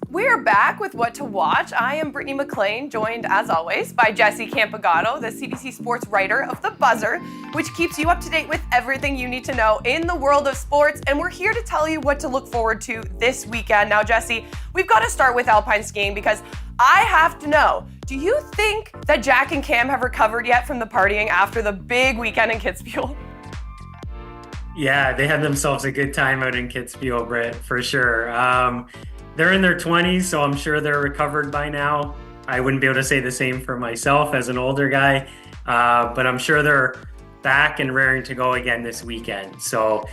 We're back with What to Watch. I am Brittany McLean, joined as always by Jesse Campagato, the CBC Sports writer of The Buzzer, which keeps you up to date with everything you need to know in the world of sports. And we're here to tell you what to look forward to this weekend. Now, Jesse, we've got to start with alpine skiing because I have to know, do you think that Jack and Cam have recovered yet from the partying after the big weekend in Kitzbühel? Yeah, they had themselves a good time out in Kitzbühel, Britt, for sure. They're in their 20s, so I'm sure they're recovered by now. I wouldn't be able to say the same for myself as an older guy, but I'm sure they're back and raring to go again this weekend. So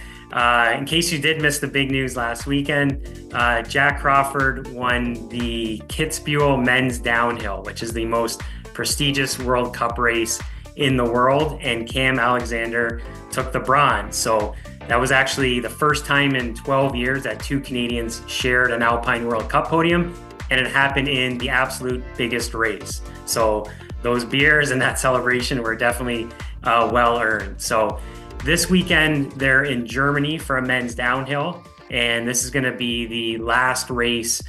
in case you did miss the big news last weekend, Jack Crawford won the Kitzbühel men's downhill, which is the most prestigious World Cup race in the world, and Cam Alexander took the bronze. So that was actually the first time in 12 years that two Canadians shared an Alpine World Cup podium, and it happened in the absolute biggest race. So those beers and that celebration were definitely well earned. So this weekend, they're in Germany for a men's downhill, and this is going to be the last race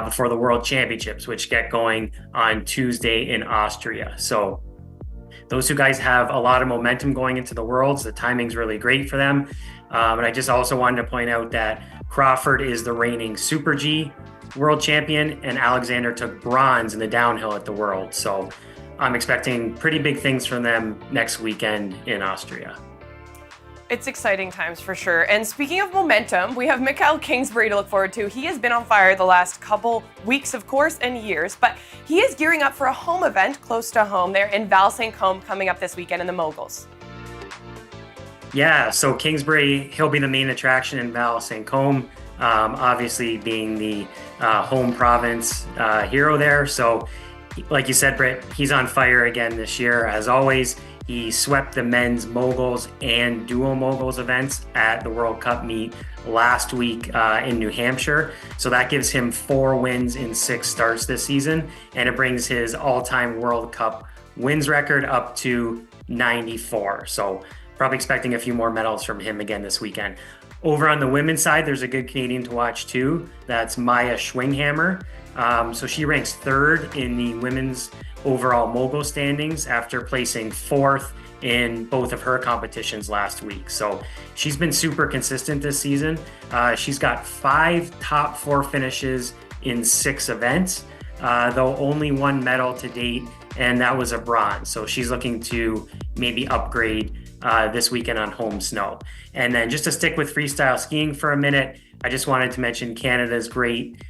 before the World Championships, which get going on Tuesday in Austria. So those two guys have a lot of momentum going into the Worlds. The timing's really great for them. And I just also wanted to point out that Crawford is the reigning Super G world champion, and Alexander took bronze in the downhill at the World. So I'm expecting pretty big things from them next weekend in Austria. It's exciting times for sure. And speaking of momentum, we have Kingsbury to look forward to. He has been on fire the last couple weeks, of course, and years, but he is gearing up for a home event close to home there in Val St. Côme coming up this weekend in the Moguls. Yeah, so Kingsbury, he'll be the main attraction in Val St. Côme, obviously being the home province hero there. So like you said, Britt, he's on fire again this year, as always. He swept the men's moguls and dual moguls events at the World Cup meet last week in New Hampshire. So that gives him 4 wins in 6 starts this season, and it brings his all-time World Cup wins record up to 94. So probably expecting a few more medals from him again this weekend. Over on the women's side, there's a good Canadian to watch too. That's Maya Schwinghammer. So she ranks 3rd in the women's overall mogul standings after placing 4th in both of her competitions last week. So she's been super consistent this season. She's got 5 top 4 finishes in 6 events, though only 1 medal to date, and that was a bronze. So she's looking to maybe upgrade this weekend on home snow. And then just to stick with freestyle skiing for a minute, I just wanted to mention Canada's great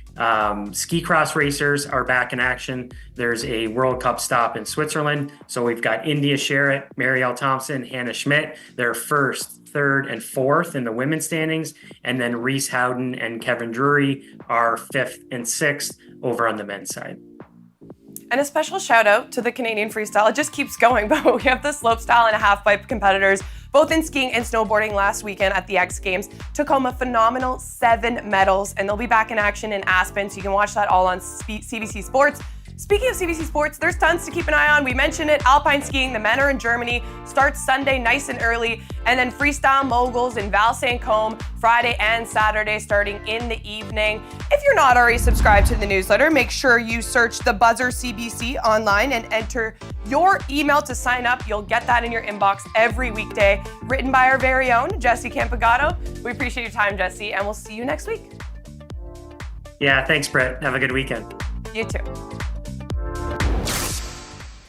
ski cross racers are back in action. There's a World Cup stop in Switzerland. So we've got India Sherritt, Marielle Thompson, Hannah Schmidt. They're 1st, 3rd, and 4th in the women's standings. And then Reese Howden and Kevin Drury are 5th and 6th over on the men's side. And a special shout out to the Canadian freestyle. It just keeps going, but we have the slopestyle and a halfpipe competitors, both in skiing and snowboarding last weekend at the X Games. Took home a phenomenal 7 medals, and they'll be back in action in Aspen, so you can watch that all on CBC Sports. Speaking of CBC Sports, there's tons to keep an eye on. We mentioned it, alpine skiing, the men are in Germany, starts Sunday nice and early, and then freestyle moguls in Val St. Côme, Friday and Saturday starting in the evening. If you're not already subscribed to the newsletter, make sure you search The Buzzer CBC online and enter your email to sign up. You'll get that in your inbox every weekday, written by our very own Jesse Campagato. We appreciate your time, Jesse, and we'll see you next week. Yeah, thanks, Brett. Have a good weekend. You too.